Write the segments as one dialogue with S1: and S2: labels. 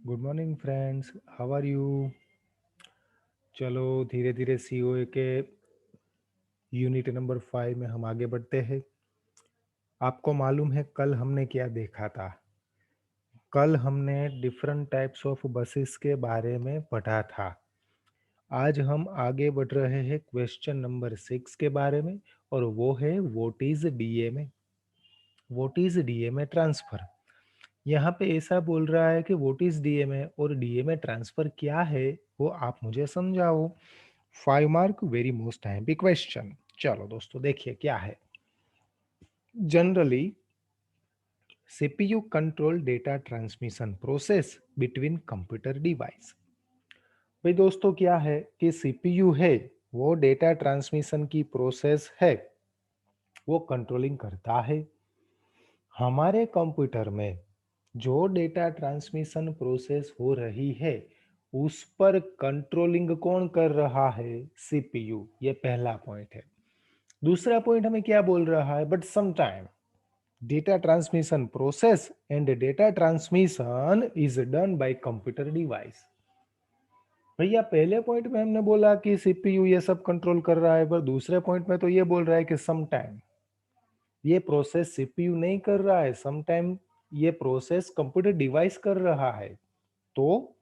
S1: Good morning friends, how are you. चलो धीरे धीरे सीओए के यूनिट नंबर 5 में हम आगे बढ़ते हैं। आपको मालूम है कल हमने क्या देखा था। कल हमने डिफरेंट टाइप्स ऑफ बसेस के बारे में पढ़ा था। आज हम आगे बढ़ रहे हैं क्वेश्चन नंबर 6 के बारे में, और वो है what is DMA. What is DMA transfer. यहाँ पे ऐसा बोल रहा है कि व्हाट इज डीएमए और डीएमए ट्रांसफर क्या है, वो आप मुझे समझाओ। 5 mark, very most time question. चलो दोस्तों देखिए क्या है। Generally CPU control data transmission process between computer device. भाई दोस्तों क्या है कि सीपीयू है वो डेटा ट्रांसमिशन की प्रोसेस है, वो कंट्रोलिंग करता है। हमारे कंप्यूटर में जो डेटा ट्रांसमिशन प्रोसेस हो रही है उस पर कंट्रोलिंग कौन कर रहा है? सीपीयू। ये पहला पॉइंट है। दूसरा पॉइंट हमें क्या बोल रहा है? But sometime data transmission process and data transmission is done by computer device. भैया पहले पॉइंट में हमने बोला कि सीपीयू ये सब कंट्रोल कर रहा है, पर दूसरे पॉइंट में तो ये बोल रहा है कि समटाइम ये प्रोसेस सीपीयू नहीं कर रहा है, समटाइम ये प्रोसेस कंप्यूटर डिवाइस कर रहा है। तो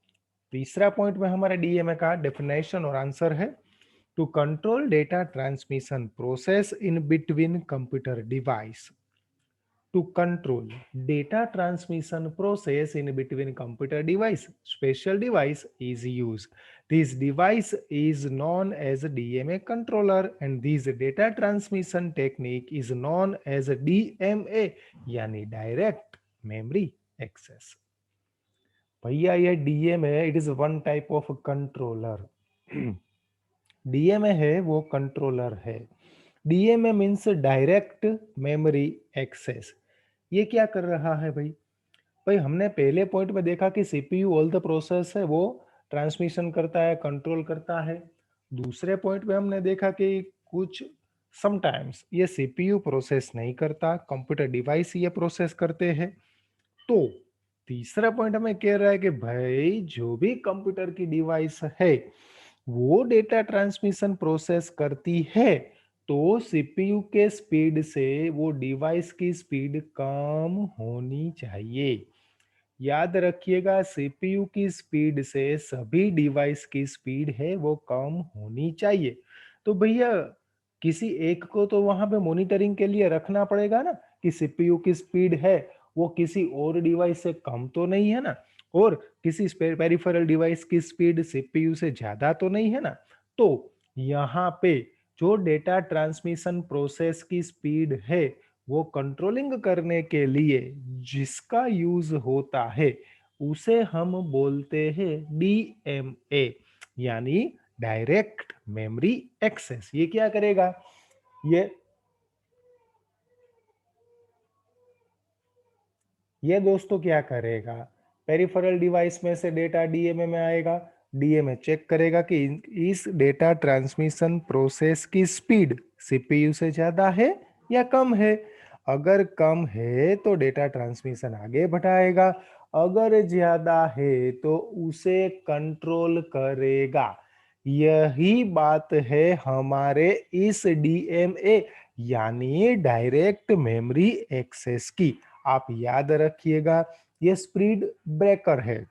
S1: तीसरा पॉइंट में हमारा डीएमए का डेफिनेशन और आंसर है to control data transmission process in between computer device. To control data transmission process in between computer device, special device is used. This device is known as a DMA controller and this data transmission technique is known as a DMA यानी direct memory access। भैया ये DMA it is one type of controller. DMA है वो controller है। DMA means direct memory access. ये क्या कर रहा है भाई? भाई हमने पहले पॉइंट में देखा कि सीपीयू ऑल द प्रोसेस है वो ट्रांसमिशन करता है, कंट्रोल करता है। दूसरे पॉइंट में हमने देखा कि कुछ समटाइम्स ये सीपीयू प्रोसेस नहीं करता, कंप्यूटर डिवाइस ये प्रोसेस करते हैं। तो तीसरा पॉइंट हमें कह रहा है कि भाई जो भी कंप्यूटर की डिवाइस है वो डेटा ट्रांसमिशन प्रोसेस करती है, तो सीपीयू के स्पीड से वो डिवाइस की स्पीड कम होनी चाहिए। याद रखिएगा सीपीयू की स्पीड से सभी डिवाइस की स्पीड है वो कम होनी चाहिए। तो भैया किसी एक को तो वहां पे मॉनिटरिंग के लिए रखना पड़ेगा ना कि सीपीयू की स्पीड है वो किसी और डिवाइस से कम तो नहीं है ना, और किसी पेरिफेरल डिवाइस की स्पीड सीपीयू से ज्यादा तो नहीं है ना। तो यहाँ पे जो डेटा ट्रांसमिशन प्रोसेस की स्पीड है वो कंट्रोलिंग करने के लिए जिसका यूज होता है उसे हम बोलते हैं डीएमए यानी डायरेक्ट मेमोरी एक्सेस। ये क्या करेगा? ये ये दोस्तों क्या करेगा? पेरिफेरल डिवाइस में से डेटा डीएमए में आएगा। डीएमए चेक करेगा कि इस डेटा ट्रांसमिशन प्रोसेस की स्पीड सीपीयू से ज्यादा है या कम है। अगर कम है तो डेटा ट्रांसमिशन आगे बढ़ाएगा, अगर ज्यादा है तो उसे कंट्रोल करेगा। यही बात है हमारे इस डीएमए यानी डायरेक्ट मेमोरी एक्सेस की। आप याद रखिएगा ये स्पीड ब्रेकर है।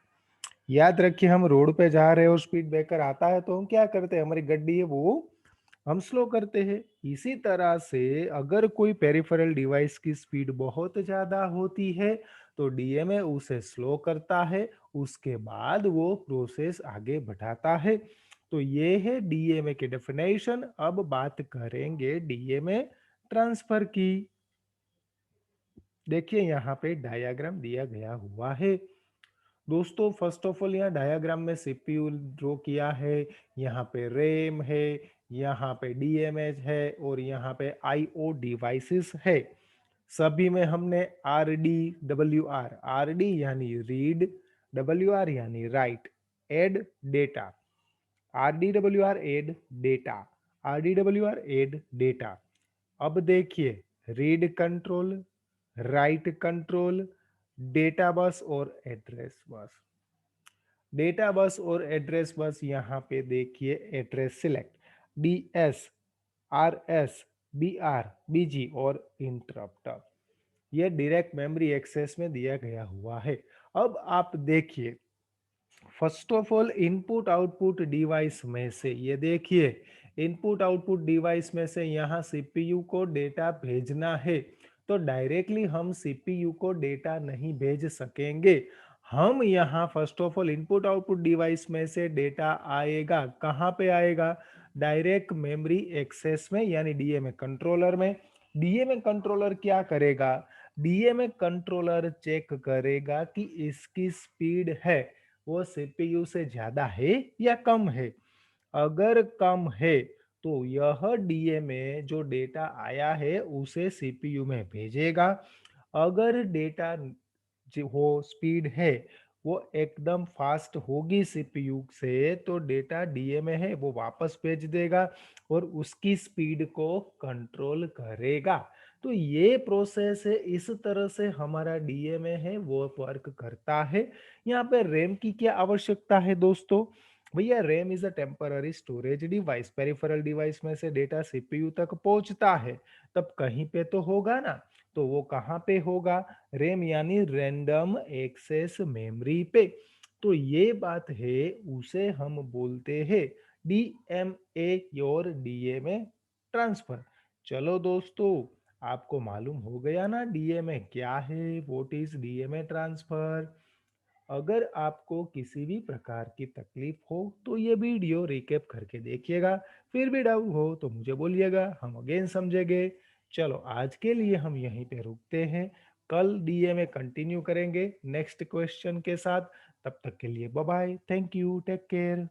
S1: याद रखिए हम रोड पे जा रहे हो, स्पीड ब्रेकर आता है तो हम क्या करते हैं? हमारी गाड़ी है वो हम स्लो करते हैं। इसी तरह से अगर कोई पेरिफेरल डिवाइस की स्पीड बहुत ज्यादा होती है तो डीएमए उसे स्लो करता है, उसके बाद वो प्रोसेस आगे बढ़ाता है। तो ये है डीएमए की डेफिनेशन। अब बात करेंगे डीएमए ट्रांसफर की। देखिए यहाँ पे डायग्राम दिया गया हुआ है। दोस्तों फर्स्ट ऑफ ऑल यहाँ डायग्राम में सीपीयू ड्रॉ किया है, यहाँ पे रैम है, यहाँ पे डीएमएच है और यहाँ पे आईओ डिवाइसेस है। सभी में हमने R D W R D यानी रीड, डब्ल्यू आर यानी write, add data, R D W R add data, R D W R add data. अब देखिए read control, write control, data bus और address bus. Data bus और address bus, यहाँ पे देखिए address select, DS, RS, BR, BG और interrupt, ये direct memory access में दिया गया हुआ है। अब आप देखिए, first of all input output device में से, ये देखिए इनपुट आउटपुट डिवाइस में से यहाँ सीपीयू को डेटा भेजना है, तो डायरेक्टली हम सीपीयू को डेटा नहीं भेज सकेंगे। हम यहाँ first of all input output device में से डेटा आएगा, कहाँ पे आएगा? डायरेक्ट मेमोरी एक्सेस में, यानी डीएमए कंट्रोलर में। डीएमए कंट्रोलर क्या करेगा? डीएमए कंट्रोलर चेक करेगा कि इसकी स्पीड है वो सीपीयू से ज्यादा है या कम है। अगर कम है तो यह डीएमए जो डेटा आया है उसे सीपीयू में भेजेगा। अगर डेटा जो हो स्पीड है वो एकदम फास्ट होगी सीपीयू से, तो डेटा डीएमए है वो वापस भेज देगा और उसकी स्पीड को कंट्रोल करेगा। तो ये प्रोसेस है, इस तरह से हमारा डीएमए है वो वर्क करता है। यहाँ पे रैम की क्या आवश्यकता है दोस्तों? भैया RAM is a temporary storage device, peripheral device में से डेटा सीपीयू तक पहुंचता है, तब कहीं पे तो होगा ना, तो वो कहाँ पे होगा? रैम यानी रैंडम एक्सेस मेमोरी पे। तो ये बात है, उसे हम बोलते हैं डीएमए और डीएमए ट्रांसफर। चलो दोस्तों, आपको मालूम हो गया ना डीएमए क्या है, व्हाट इज डीएमए ट्रांसफर। अगर आपको किसी भी प्रकार की तकलीफ हो तो ये वीडियो रिकैप करके देखिएगा, फिर भी डाउट हो तो मुझे बोलिएगा, हम अगेन समझेंगे। चलो आज के लिए हम यहीं पे रुकते हैं, कल डीएमए कंटिन्यू करेंगे नेक्स्ट क्वेश्चन के साथ। तब तक के लिए bye bye, thank you, take care.